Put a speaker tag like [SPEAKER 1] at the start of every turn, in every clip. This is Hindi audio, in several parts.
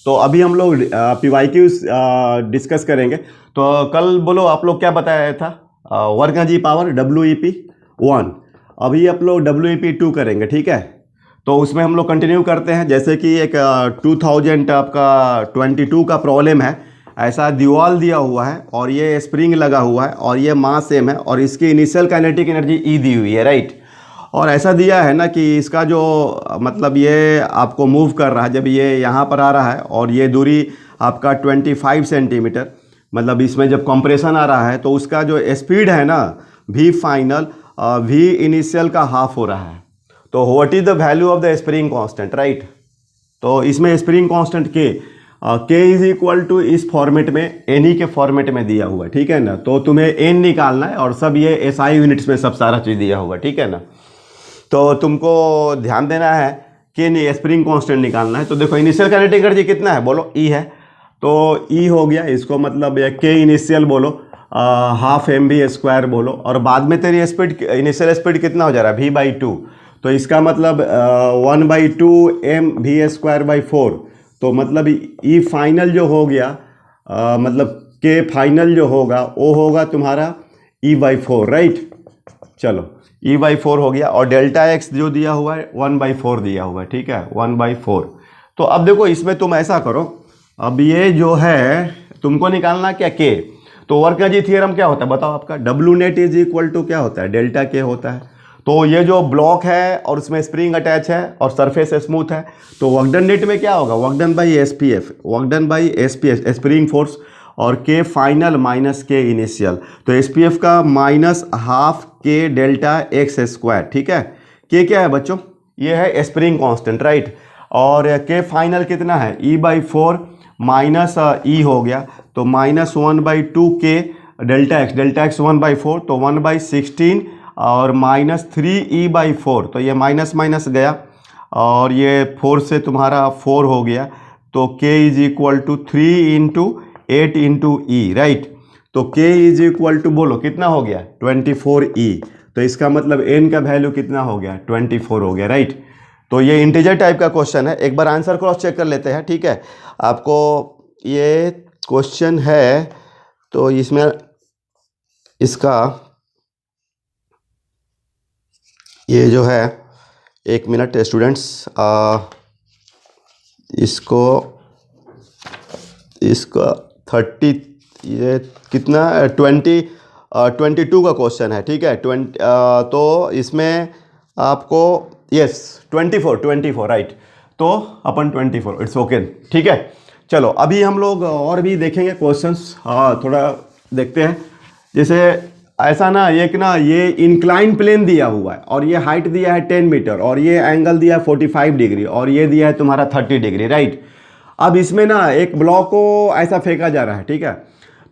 [SPEAKER 1] तो अभी हम लोग PYQs डिस्कस करेंगे। तो कल बोलो आप लोग क्या बताया था, वर्ग जी पावर WEP 1, अभी आप लोग WEP 2 करेंगे, ठीक है। तो उसमें हम लोग कंटिन्यू करते हैं। जैसे कि एक 2000 आपका 22 का प्रॉब्लम है, ऐसा दीवार दिया हुआ है और ये स्प्रिंग लगा हुआ है और ये मास सेम है और इसकी इनिशियल काइनेटिक एनर्जी E दी हुई है, राइट। और ऐसा दिया है ना कि इसका जो मतलब ये आपको मूव कर रहा है, जब ये यहाँ पर आ रहा है और ये दूरी आपका 25 सेंटीमीटर, मतलब इसमें जब कंप्रेशन आ रहा है तो उसका जो स्पीड है ना V फाइनल V इनिशियल का हाफ हो रहा है। तो what is the value of the spring constant, right. तो इसमें स्प्रिंग कांस्टेंट के इज इक्वल टू इस फॉर्मेट में एन के फॉर्मेट में दिया हुआ है, ठीक है ना। तो तुम्हें एन निकालना है और सब ये SI यूनिट्स में सब सारा चीज़ दिया हुआ है, ठीक है ना। तो तुमको ध्यान देना है कि स्प्रिंग कांस्टेंट निकालना है। तो देखो इनिशियल काइनेटिक एनर्जी कितना है, बोलो E है, तो E हो गया, इसको मतलब के इनिशियल बोलो हाफ mv² बोलो, और बाद में तेरी स्पीड इनिशियल स्पीड कितना हो जा रहा है v/2, तो इसका मतलब 1/2 mv²/4, तो मतलब E फाइनल जो हो गया मतलब के फाइनल जो होगा वो होगा तुम्हारा E/4, राइट। चलो E/4 हो गया, और डेल्टा x जो दिया हुआ है 1/4 दिया हुआ है, ठीक है, 1/4। तो अब देखो इसमें तुम ऐसा करो, अब ये जो है तुमको निकालना क्या k, तो वर्क थ्योरम क्या होता है बताओ आपका, W net is equal to क्या होता है, डेल्टा k होता है। तो ये जो ब्लॉक है और उसमें स्प्रिंग अटैच है और सरफेस स्मूथ है, तो वर्क डन नेट में क्या होगा, work done by SPF, work done by SPF spring force, और के फाइनल माइनस के इनिशियल, तो SPF का माइनस हाफ के डेल्टा x², ठीक है। के क्या है बच्चों, ये है स्प्रिंग कांस्टेंट, राइट। और के फाइनल कितना है E/4 माइनस E हो गया, तो माइनस 1/2 के डेल्टा x 1/4, तो 1/16 और माइनस 3E/4, तो ये माइनस माइनस गया और ये 4 से तुम्हारा 4 हो गया, तो k is equal to 3 × 8 × E, right. तो k इज इक्वल टू बोलो कितना हो गया 24E, तो इसका मतलब n का वैल्यू कितना हो गया 24 हो गया, राइट। तो ये इंटीजर टाइप का क्वेश्चन है, एक बार आंसर क्रॉस चेक कर लेते हैं, ठीक है। आपको ये क्वेश्चन है तो इसमें इसका ये जो है, एक मिनट स्टूडेंट्स, इसका 30 ये कितना 22 का क्वेश्चन है, ठीक है। 20 तो इसमें आपको यस 24 राइट, तो अपन 24 इट्स ओके, ठीक है। चलो अभी हम लोग और भी देखेंगे क्वेश्चंस, थोड़ा देखते हैं। जैसे ऐसा ना ये इंक्लाइन प्लेन दिया हुआ है और ये हाइट दिया है 10 मीटर और ये एंगल दिया है 45 डिग्री और ये दिया है तुम्हारा 30 डिग्री, राइट। अब इसमें ना एक ब्लॉक को ऐसा फेंका जा रहा है, ठीक है।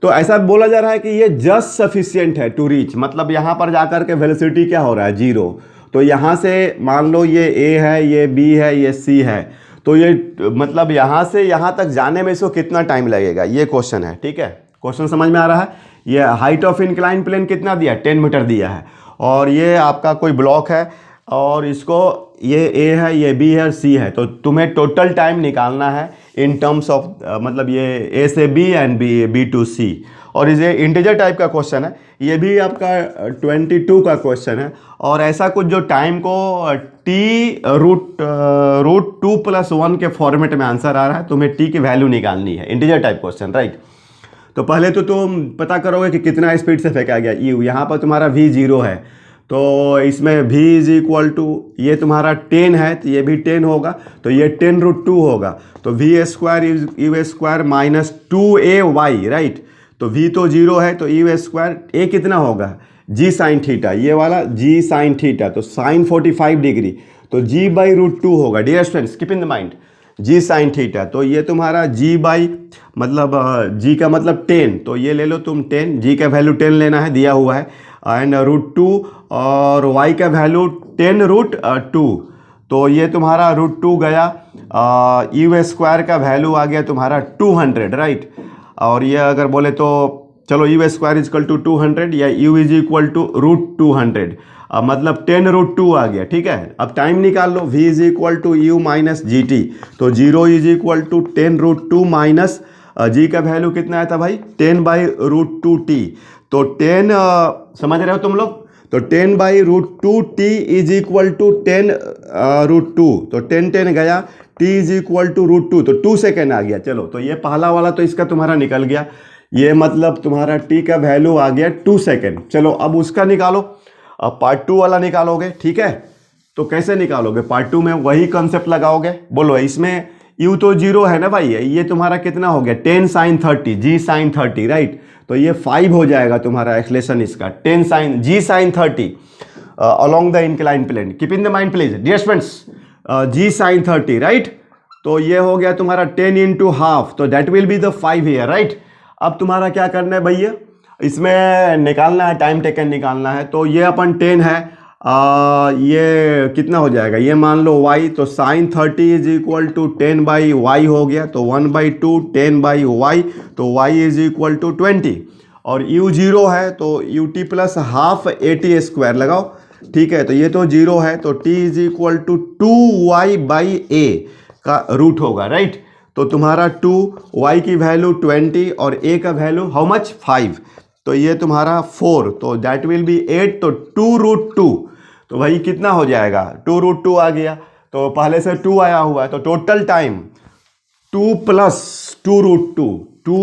[SPEAKER 1] तो ऐसा बोला जा रहा है कि ये जस्ट सफिशिएंट है टू रीच, मतलब यहाँ पर जाकर के वेलोसिटी क्या हो रहा है 0। तो यहाँ से मान लो ये A है, ये B है, ये C है, तो ये मतलब यहाँ से यहाँ तक जाने में इसको कितना टाइम लगेगा, ये क्वेश्चन है, ठीक है। क्वेश्चन समझ में आ रहा है। ये हाइट ऑफ इंक्लाइन प्लेन कितना दिया है 10 मीटर दिया है, और ये आपका कोई ब्लॉक है और इसको ये A है, ये B है और C है, तो तुम्हें टोटल टाइम निकालना है इन टर्म्स ऑफ मतलब ये A से B and B to C। और ये इंटीजर टाइप का क्वेश्चन है, ये भी आपका 22 का क्वेश्चन है, और ऐसा कुछ जो टाइम को T√2+1 के फॉर्मेट में आंसर आ रहा है, तुम्हें T की वैल्यू निकालनी है, इंटीजर टाइप क्वेश्चन, राइट। तो पहले तो तुम पता करोगे कि कितना स्पीड से फेंका गया U, यहाँ पर तुम्हारा V 0 है, तो इसमें V इज इक्वल टू ये तुम्हारा 10 है, तो ये भी 10 होगा, तो ये 10√2 होगा, तो V² U² minus 2AY, right. तो V तो 0 है, तो U², A कितना होगा G साइन थीटा, ये वाला G साइन थीटा, तो साइन 45 डिग्री, तो G/√2 होगा। Dear students keep in the mind G sine theta, तो ये तुम्हारा G बाई मतलब G का मतलब 10, तो ये ले लो तुम 10, G का वैल्यू 10 लेना है दिया हुआ है, एंड √2 और y का वैल्यू 10√2, तो ये तुम्हारा √2 गया, U² का वैल्यू आ गया तुम्हारा 200, राइट। और ये अगर बोले तो चलो U² इज इक्वल टू 200 या U इज इक्वल टू √200, मतलब 10√2 आ गया, ठीक है। अब टाइम निकाल लो, v is equal to u minus g t, तो 0 is equal to 10√2 minus g का वैल्यू कितना आया था भाई 10/√2t, तो 10 समझ रहे हो तुम लोग, तो 10/√2t इज इक्वल टू 10√2, तो 10 गया, t इज इक्वल टू √2, तो 2 सेकेंड आ गया। चलो तो ये पहला वाला तो इसका तुम्हारा निकल गया, ये मतलब तुम्हारा t का वैल्यू आ गया 2 सेकेंड। चलो अब उसका निकालो, अब पार्ट 2 वाला निकालोगे, ठीक है। तो कैसे निकालोगे, पार्ट 2 में वही कंसेप्ट लगाओगे। बोलो इसमें u तो 0 है ना भाई, ये तुम्हारा कितना हो गया 10 sin 30 g sin 30, राइट, तो ये 5 हो जाएगा तुम्हारा एक्सलेशन इसका 10 sin g sin 30 along the inclined plane, keep in the mind please dear students, g sin 30, right, तो ये हो गया तुम्हारा 10 into half, तो that will be the 5 here, right. अब तुम्हारा क्या करना है भैया, इसमें निकालना है, टाइम टेकन निकालना है, तो ये अपन 10 है, ये कितना हो जाएगा, ये मान लो y, तो sin 30 is equal to 10/y हो गया, तो 1/2 10/y, तो y इज इक्वल टू 20, और u 0 है तो ut प्लस हाफ at² लगाओ, ठीक है, तो ये तो 0 है, तो t is equal to 2y/a का रूट होगा, राइट। तो तुम्हारा 2y की वैल्यू 20 और a का वैल्यू हाउ मच 5, तो ये तुम्हारा 4, तो दैट विल बी 8, तो 2√2, तो भाई कितना हो जाएगा 2√2 आ गया, तो पहले से 2 आया हुआ है, तो total time 2 plus 2√2, 2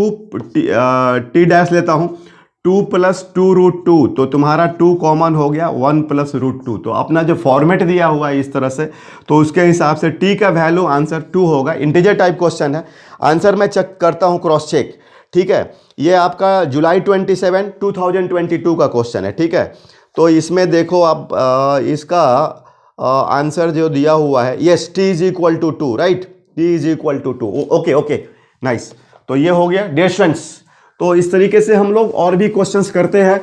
[SPEAKER 1] t dash लेता हूँ, 2 प्लस 2√2, तो तुम्हारा 2 कॉमन हो गया, 1 प्लस √2, तो अपना जो फॉर्मेट दिया हुआ है इस तरह से, तो उसके हिसाब से t का वैल्यू आंसर 2 होगा। इंटीजर टाइप क्वेश्चन है, आंसर मैं चेक करता हूँ, क्रॉस चेक, ठीक है। ये आपका जुलाई 27 2022 का क्वेश्चन है, ठीक है। तो इसमें देखो आप इसका आंसर जो दिया हुआ है, yes t is equal to 2, right, t is equal to 2, okay okay nice, तो ये हो गया डियर स्टूडेंट्स। तो इस तरीके से हम लोग और भी क्वेश्चंस करते हैं,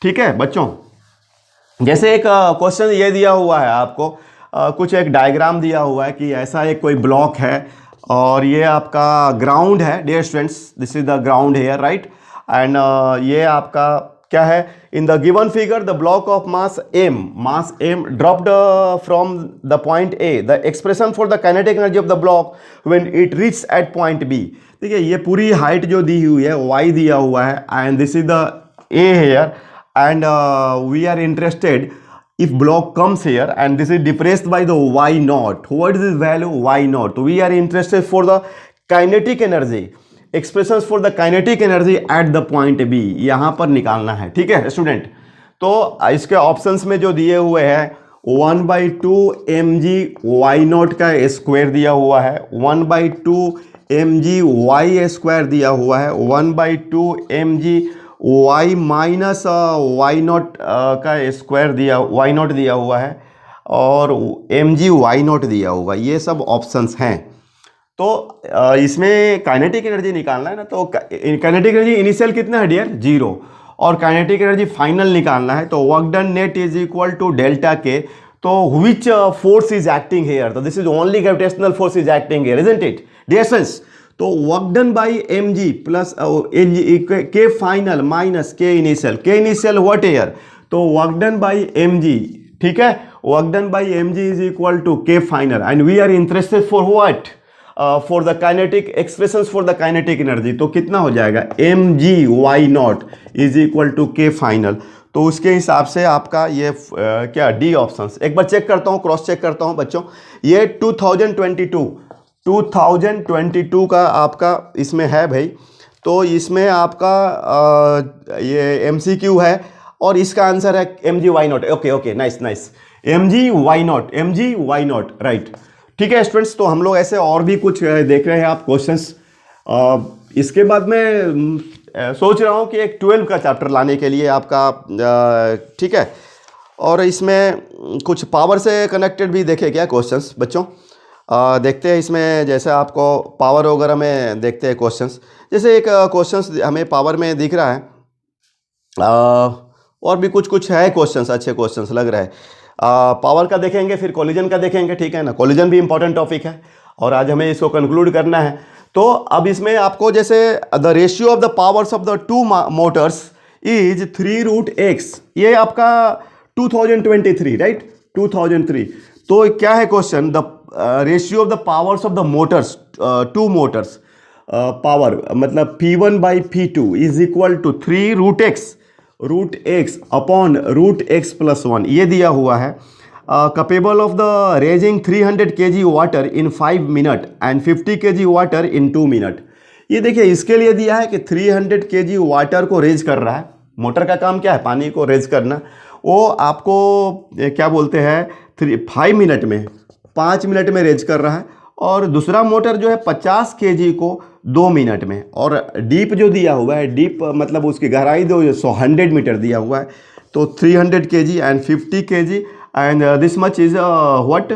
[SPEAKER 1] ठीक है बच्चों। जैसे एक क्वेश्चन ये दिया हुआ है आपको, कुछ एक डायग्राम दिया हुआ है कि ऐसा एक कोई ब्लॉक है और ये आपका ग्राउंड है dear students, this is the ground here, right, and ये आपका क्या है, in the given figure the block of mass m dropped from the point a, the expression for the kinetic energy of the block when it reach at point b, ठीक है। ये पूरी हाइट जो दी हुई है y दिया हुआ है, and this is the a here, and we are interested if block comes here and this is depressed by the y naught, what is this value y naught, so we are interested for the kinetic energy, expressions for the kinetic energy at the point b, यहाँ पर निकालना है, ठीक है स्टूडेंट। तो इसके ऑप्शंस में जो दिए हुए हैं 1/2 mg y naught का स्क्वायर दिया हुआ है, 1/2 mg y स्क्वायर दिया हुआ है, 1/2 mg y minus y naught का स्क्वायर दिया, वाई नॉट दिया हुआ है, और mg वाई नॉट दिया हुआ है, ये सब ऑप्शंस हैं। तो इसमें काइनेटिक एनर्जी निकालना है ना, तो काइनेटिक एनर्जी इनिशियल कितना है डियर 0, और काइनेटिक एनर्जी फाइनल निकालना है, तो work done net is equal to delta K, तो which force is acting here, तो this is only gravitational force is acting here, isn't it dear friends. तो work done by mg plus K final minus K initial whatever, तो वर्क डन बाई mg, ठीक है, work done by mg is equal to के final, and we are interested for what, for the kinetic expressions for the kinetic energy, तो कितना हो जाएगा mg y naught is equal to के फाइनल, तो उसके हिसाब से आपका ये क्या डी ऑप्शंस, एक बार चेक करता हूँ, क्रॉस चेक करता हूँ बच्चों। ये 2022 का आपका इसमें है भाई, तो इसमें आपका ये MCQ है, और इसका आंसर है mg y not, okay okay nice nice, mg y not, right, ठीक है स्टूडेंट्स। तो हम लोग ऐसे और भी कुछ देख रहे हैं आप क्वेश्चंस। इसके बाद मैं सोच रहा हूँ कि एक 12 का चैप्टर लाने के लिए आपका, ठीक है, और इसमें कुछ पावर से कनेक्टेड भी देखे क्या क्वेश्चंस बच्चों, देखते हैं इसमें, जैसे आपको पावर वगैरह में देखते हैं क्वेश्चंस, जैसे एक क्वेश्चंस हमें पावर में दिख रहा है, और भी कुछ है क्वेश्चंस, अच्छे क्वेश्चंस लग रहा है। पावर का देखेंगे, फिर कोलिजन का देखेंगे, ठीक है ना, कोलिजन भी इंपॉर्टेंट टॉपिक है, और आज हमें इसको कंक्लूड करना है। तो अब इसमें आपको जैसे the ratio of the powers of the two motors is 3√x, ये आपका 2023, राइट, 2003। तो क्या है question, the ratio of the powers of the motors, two motors power मतलब P1/P2 is equal to 3√x upon √x+1, ये दिया हुआ है। Capable of the raising 300 kg water in 5 minute and 50 kg water in 2 minute. ये देखिए इसके लिए दिया है कि 300 kg वाटर को रेज कर रहा है। मोटर का काम क्या है, पानी को रेज करना। वो आपको क्या बोलते हैं 5 मिनट में रेज कर रहा है। और दूसरा मोटर जो है 50 kg को 2 मिनट में। और डीप जो दिया हुआ है, डीप मतलब उसकी गहराई 100 मीटर दिया हुआ है। तो 300 kg and 50 kg and this much is what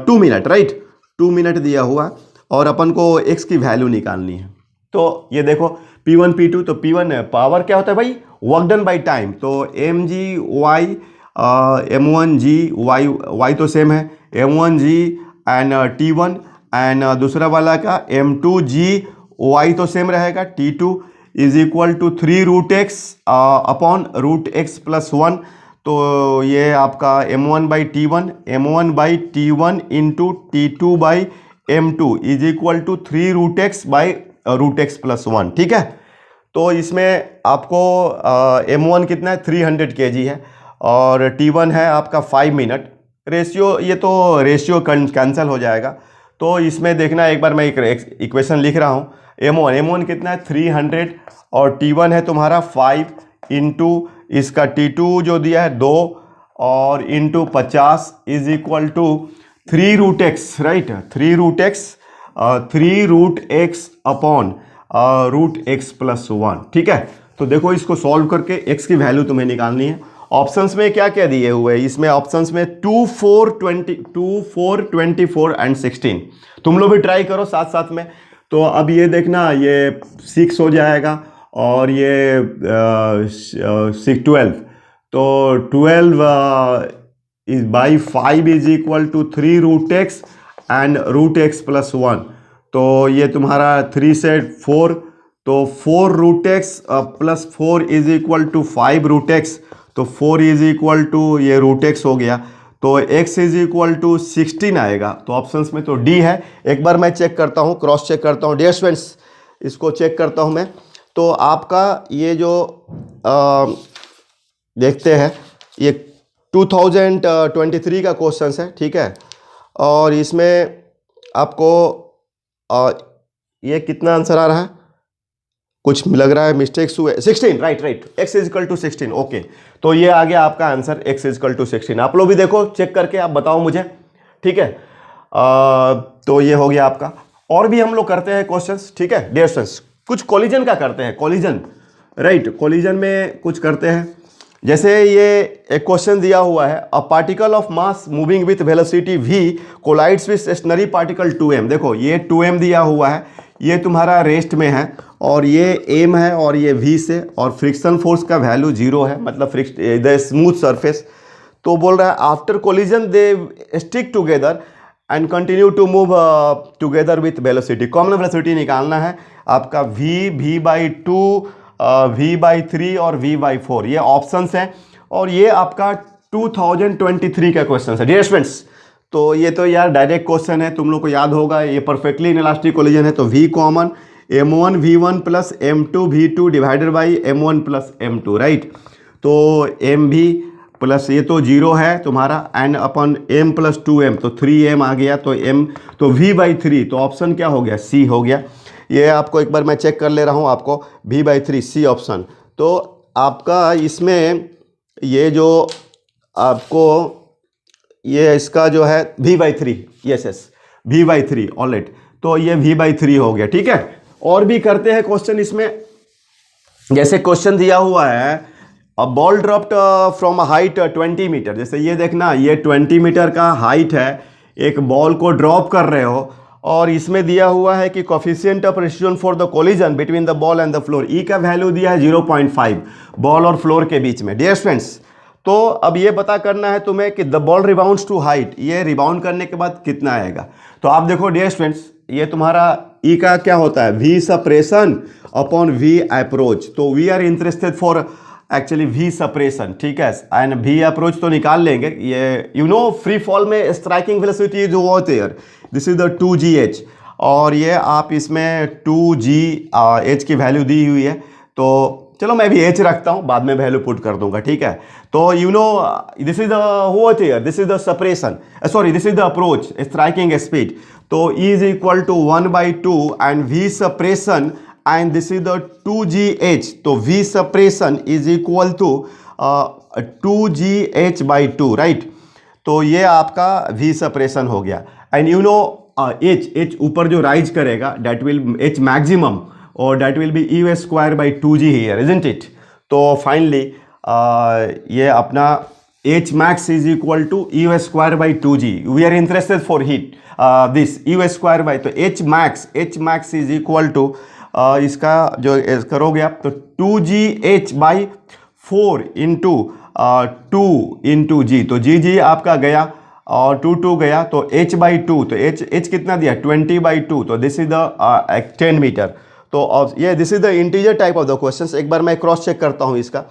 [SPEAKER 1] 2 minute, right, 2 minute दिया हुआ। और अपन को x की वैल्यू निकालनी है। तो ये देखो P1 P2, तो P1 पावर क्या होता है भाई, वर्क डन बाई टाइम। तो mg/y m1g y तो सेम है, m1g एंड T1 एंड दूसरा वाला का m2g y तो सेम रहेगा, T2 is equal to 3√x upon √x+1। तो ये आपका m1/T1 into T2/m2 is equal to 3√x/√x+1, ठीक है। तो इसमें आपको m1 कितना है 300 kg है और T1 है आपका 5 मिनट। रेशियो, ये तो रेशियो कैंसिल हो जाएगा। तो इसमें देखना एक बार, मैं एक इक्वेशन लिख रहा हूँ। m1 कितना है 300 और T1 है तुम्हारा 5 इंटू इसका T2 जो दिया है 2 और into 50 is equal to 3√x, right, 3√x upon √x+1, ठीक है। तो देखो इसको सॉल्व करके x की वैल्यू तुम्हें निकालनी है। ऑप्शंस में क्या क्या दिए हुए हैं, इसमें ऑप्शंस में 2, 4, 24 एंड 16। तुम लोग भी ट्राई करो साथ साथ में। तो अब ये देखना, ये 6 हो जाएगा और ये 12। तो 12/5 is equal to 3√x and √x+1। तो ये तुम्हारा 3 से 4, तो 4√x + 4 is equal to 5√x। तो 4 इज इक्वल टू ये √x हो गया। तो x इज इक्वल टू 16 आएगा। तो ऑप्शंस में तो D है। एक बार मैं चेक करता हूँ, क्रॉस चेक करता हूँ। डियर स्टूडेंट्स, इसको चेक करता हूँ मैं। तो आपका ये जो देखते हैं, ये 2023 का क्वेश्चन है, ठीक है। और इसमें आपको ये कितना आंसर आ रहा है, कुछ लग रहा है मिस्टेक्स हुए। 16, right, x is equal to 16, okay. तो ये आ गया आपका answer, x is equal to 16। आप लोग भी देखो, चेक करके आप बताओ मुझे, ठीक है। तो ये हो गया आपका। और भी हम लोग करते हैं क्वेश्चंस, ठीक है डियर स्टूडेंट्स। कुछ कोलिजन का करते हैं, कोलिजन, राइट, कोलिजन में कुछ करते हैं। जैसे ये एक क्वेश्चन दिया हुआ है, a particle of mass moving with velocity v collides with stationary particle 2m। देखो ये 2m दिया हुआ है, ये तुम्हारा रेस्ट में है और ये m है और ये v से, और फ्रिक्शन फोर्स का वैल्यू 0 है, मतलब द स्मूथ सरफेस। तो बोल रहा है after collision they stick together and continue to move together with velocity. Common velocity निकालना है आपका v/2 v/3 और v/4, ये ऑप्शंस हैं। और ये आपका 2023 का क्वेश्चन है डियर स्टूडेंट्स। तो ये तो यार डायरेक्ट क्वेश्चन है, तुम लोग को याद होगा। ये परफेक्टली इनइलास्टिक कोलिजन है। तो v common, m1 v1 plus m2 v2 divided by m1 plus m2, right. तो mv प्लस ये तो 0 है तुम्हारा, and upon m plus 2m, तो 3m आ गया। तो m, तो v/3, तो ऑप्शन क्या हो गया, c हो गया। ये आपको एक बार मैं चेक कर ले रहा हूँ, आपको v/3 सी ऑप्शन। तो आपका इसमें ये जो आपको ये इसका जो है v/3, यस v/3, ऑलराइट। तो ये v/3 हो गया, ठीक है। और भी करते हैं क्वेश्चन इसमें। जैसे क्वेश्चन दिया हुआ है, a ball dropped from a height 20 metre. जैसे ये देखना, ये 20 मीटर का हाइट है, एक बॉल को ड्रॉप कर रहे हो और इसमें दिया हुआ है कि coefficient of precision for the collision between the ball and the floor. E का वैल्यू दिया है 0.5 बॉल और फ्लोर के बीच में। डियर स्टूडेंट्स, तो अब ये पता करना है तुम्हें कि the ball rebounds to height, ये रिबाउंड करने के बाद कितना आएगा। तो आप देखो डियर स्टूडेंट्स, ये तुम्हारा ई का क्या होता है, v separation upon v approach. तो we are interested for actually v separation, ठीक है, एंड वी अप्रोच तो निकाल लेंगे। ये फ्री फॉल में स्ट्राइकिंग वेलोसिटी जो होती है, दिस इज द 2gh, और ये आप इसमें 2gh की वैल्यू दी हुई है, तो चलो मैं भी h रखता हूँ, बाद में वैल्यू पुट कर दूंगा, ठीक है। तो this is the what here, this is the separation, sorry this is the approach striking speed, तो E is equal to 1/2 and v separation and this is the 2gh, तो v separation is equal to 2gh/2, right. तो ये आपका v सप्रेशन हो गया, एंड h ऊपर जो राइज करेगा दैट विल h मैक्सिमम, और that will be u²/2g here, isn't it. तो फाइनली ये अपना h max is equal to u²/2g, we are interested for heat this u², तो h max is equal to इसका जो करोगे आप तो 2gh/4 इंटू 2 तो g आपका गया और 2 गया, तो h/2, तो h कितना दिया 20/2, तो दिस इज द 10 मीटर। तो ये this is the integer type of the questions. एक बार मैं क्रॉस चेक करता हूँ इसका,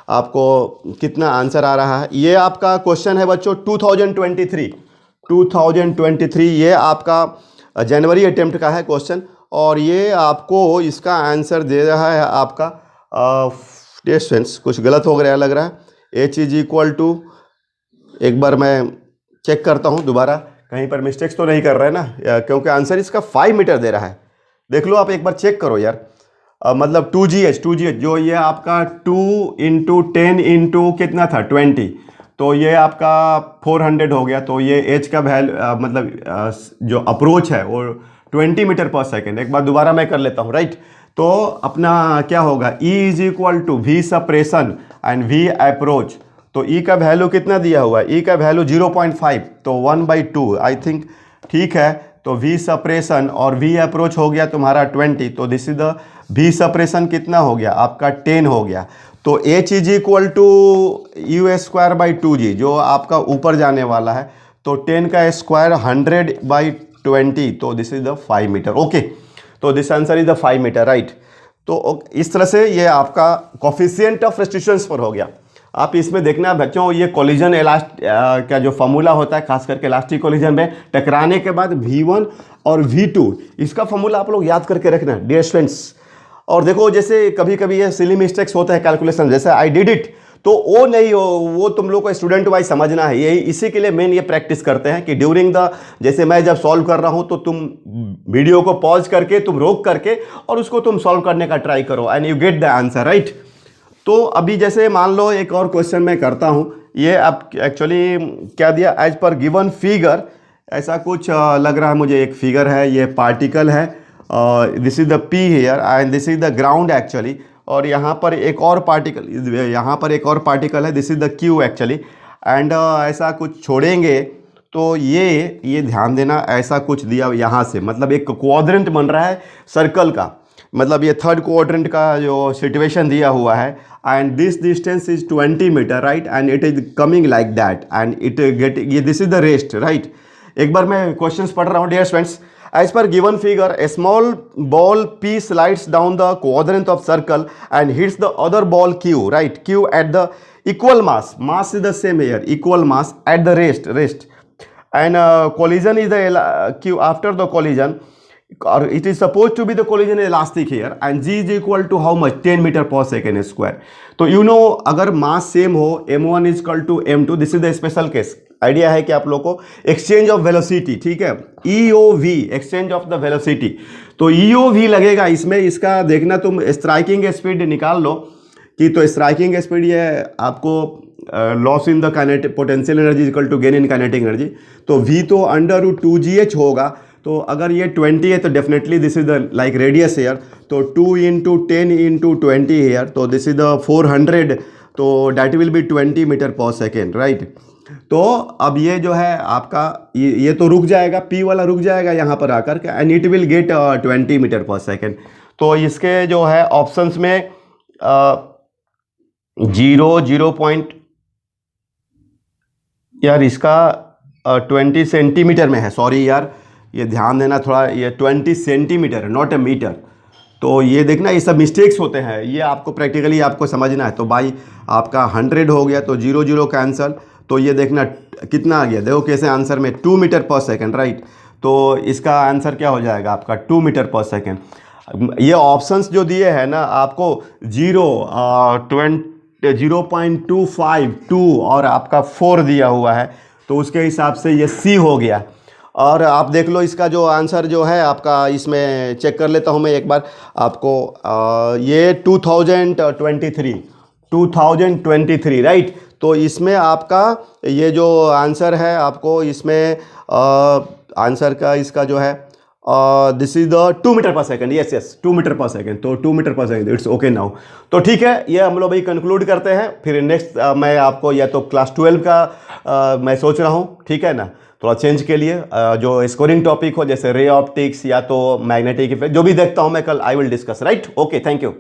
[SPEAKER 1] आपको कितना आंसर आ रहा है। ये आपका क्वेश्चन है बच्चों 2023, ये आपका जनवरी अटेम्प्ट का है क्वेश्चन, और ये आपको इसका आंसर दे रहा है आपका स्टूडेंट्स, कुछ गलत हो गया लग रहा है। h इज इक्वल टू, एक बार मैं चेक करता हूँ दोबारा, कहीं पर मिस्टेक्स तो नहीं कर रहे हैं ना, क्योंकि आंसर इसका 5 मीटर दे रहा है। देख लो आप एक बार चेक करो यार, मतलब 2gh जो ये आपका 2 × 10 × कितना था 20, तो ये आपका 400 हो गया। तो ये h का वैल्यू मतलब जो अप्रोच है वो 20 मीटर पर सेकेंड। एक बार दोबारा मैं कर लेता हूँ, राइट। तो अपना क्या होगा, E is equal to v separation and v approach, तो E का वैल्यू कितना दिया हुआ है, E का वैल्यू 0.5, तो 1/2 आई थिंक, ठीक है। तो V सप्रेशन और V अप्रोच हो गया तुम्हारा 20, तो this is the V suppression कितना हो गया आपका 10 हो गया। तो H is equal to u²/2g जो आपका ऊपर जाने वाला है, तो 10 का स्क्वायर 100/20, तो this is the 5 metre. Okay, तो this answer is the 5 metre, right. तो इस तरह से ये आपका कोफिशिएंट ऑफ रेस्ट्रिक्शंस पर हो गया। आप इसमें देखना बच्चों, ये कोलिजन का जो फॉर्मूला होता है, खास करके इलास्टिक कोलिजन में टकराने के बाद V1 और V2, इसका फॉर्मूला आप लोग याद करके रखना डियर स्टूडेंट्स। और देखो जैसे कभी कभी ये सिली मिस्टेक्स होता है कैलकुलेशन, जैसे आई डिड इट, तो वो नहीं हो, वो तुम लोग को स्टूडेंट वाइज समझना है। यही इसी के लिए मेन ये प्रैक्टिस करते हैं कि ड्यूरिंग द, जैसे मैं जब सॉल्व कर रहा हूँ तो तुम वीडियो को पॉज करके, तुम रोक करके और उसको तुम सॉल्व करने का ट्राई करो and you get the answer, right. तो अभी जैसे मान लो एक और क्वेश्चन मैं करता हूँ, ये अब एक्चुअली क्या दिया, एज पर गिवन फिगर, ऐसा कुछ लग रहा है मुझे, एक फिगर है, ये पार्टिकल है, this is the P here and this is the ground actually, और यहाँ पर एक और पार्टिकल, यहाँ पर एक और पार्टिकल है, this is the Q actually, and ऐसा कुछ छोड़ेंगे तो ये ध्यान देना, ऐसा कुछ दिया यहाँ से, मतलब एक क्वाड्रेंट बन रहा है सर्कल का, मतलब ये थर्ड क्वाड्रेंट का जो सिचुएशन दिया हुआ है, and this distance is 20 metre, right, and it is coming like that and it get, ये this is the rest, right. एक बार मैं क्वेश्चंस पढ़ रहा हूँ dear students. As per given figure, a small ball P slides down the quadrant of circle and hits the other ball Q, right, Q at the equal mass is the same here, equal mass at the rest and collision is the Q after the collision, or it is supposed to be the collision elastic here, and G is equal to how much, 10 meter per second square। तो अगर मास सेम हो, M1 is equal to M2, this is the special case. Idea है कि आप लोग को एक्सचेंज ऑफ वेलोसिटी, ठीक है, EOV, exchange of the velocity, तो EOV लगेगा इसमें। इसका देखना, तुम स्ट्राइकिंग स्पीड निकाल लो कि, तो स्ट्राइकिंग स्पीड ये आपको loss in the kinetic potential energy equal to gain in kinetic energy, तो V तो √2gh होगा। तो अगर ये 20 है तो definitely this is the like radius here, तो 2 × 10 × 20 हेयर, तो दिस इज द 400, तो that will be 20 metre per second, right. तो अब ये जो है आपका ये तो रुक जाएगा, P वाला रुक जाएगा यहाँ पर आकर के, and it will get 20 metre per second. तो इसके जो है ऑप्शंस में 0 यार इसका 20 सेंटीमीटर में है, सॉरी यार, ये ध्यान देना थोड़ा, ये 20 सेंटीमीटर है, नॉट ए मीटर। तो ये देखना, ये सब मिस्टेक्स होते हैं, ये आपको प्रैक्टिकली आपको समझना है। तो भाई आपका 100 हो गया तो 0 0 कैंसल, तो ये देखना कितना आ गया, देखो कैसे आंसर में 2 मीटर पर सेकेंड, राइट। तो इसका आंसर क्या हो जाएगा आपका 2 मीटर पर सेकेंड। ये ऑप्शंस जो दिए हैं ना आपको 0.252 और आपका 4 दिया हुआ है, तो उसके हिसाब से ये सी हो गया। और आप देख लो इसका जो आंसर जो है आपका, इसमें चेक कर लेता हूँ मैं एक बार आपको। ये 2023 राइट। तो इसमें आपका ये जो आंसर है आपको इसमें आंसर का इसका जो है this is the 2 metre per second, yes 2 metre per second, तो 2 metre per second, it's okay now. तो ठीक है, ये हम लोग भाई कंक्लूड करते हैं। फिर नेक्स्ट मैं आपको या तो क्लास 12 का मैं सोच रहा हूँ, ठीक है ना, थोड़ा चेंज के लिए जो स्कोरिंग टॉपिक हो जैसे रे ऑप्टिक्स या तो मैग्नेटिक इफेक्ट, जो भी देखता हूँ मैं कल, I will discuss, right. Okay, thank you.